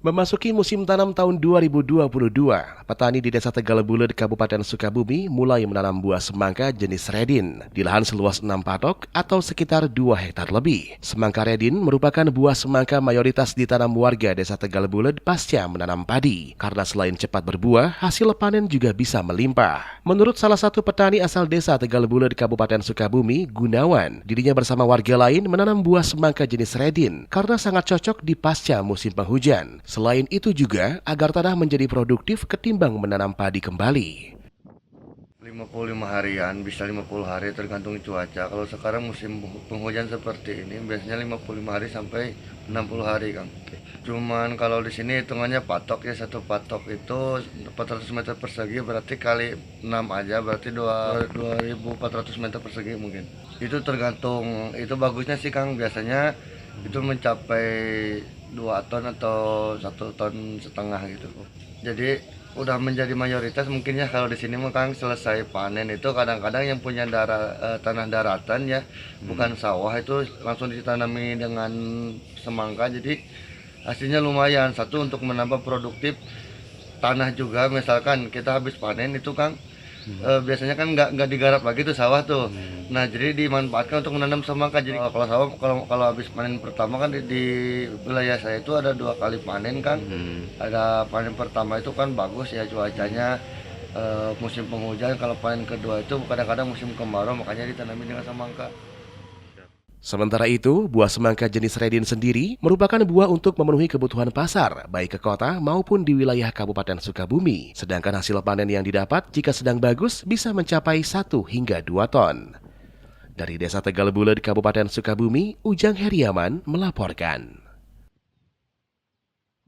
Memasuki musim tanam tahun 2022, petani di Desa Tegal Bulet, Kabupaten Sukabumi mulai menanam buah semangka jenis redin di lahan seluas 6 patok atau sekitar 2 hektar lebih. Semangka redin merupakan buah semangka mayoritas ditanam warga Desa Tegal Bulet pasca menanam padi, karena selain cepat berbuah, hasil panen juga bisa melimpah. Menurut salah satu petani asal Desa Tegal Bulet, Kabupaten Sukabumi, Gunawan, dirinya bersama warga lain menanam buah semangka jenis redin karena sangat cocok di pasca musim penghujan. Selain itu juga agar tanah menjadi produktif ketimbang menanam padi kembali. 55 harian, bisa 50 hari tergantung cuaca. Kalau sekarang musim penghujan seperti ini, biasanya 55 hari sampai 60 hari, Kang. Cuman kalau di sini hitungannya patok ya, satu patok itu 400 meter persegi, berarti kali 6 aja, berarti 2.400 meter persegi mungkin. Itu tergantung, itu bagusnya sih Kang, biasanya itu mencapai 2 ton atau 1,5 ton gitu. Jadi udah menjadi mayoritas mungkin ya kalau di sini mah Kang, selesai panen itu kadang-kadang yang punya tanah daratan ya, bukan sawah, itu langsung ditanami dengan semangka, jadi hasilnya lumayan. Satu, untuk menambah produktif tanah juga, misalkan kita habis panen itu Kang, biasanya kan nggak digarap lagi tuh sawah tuh. Nah, jadi dimanfaatkan untuk menanam semangka. Jadi kalau sawah, kalau habis panen pertama kan di wilayah saya itu ada 2 kali panen kan. Ada panen pertama itu kan bagus ya cuacanya, musim penghujan. Kalau panen kedua itu kadang-kadang musim kemarau, makanya ditanami dengan semangka. Sementara itu, buah semangka jenis redin sendiri merupakan buah untuk memenuhi kebutuhan pasar, baik ke kota maupun di wilayah Kabupaten Sukabumi. Sedangkan hasil panen yang didapat jika sedang bagus bisa mencapai 1 hingga 2 ton. Dari Desa Tegal Bulet, Kabupaten Sukabumi, Ujang Heriaman melaporkan.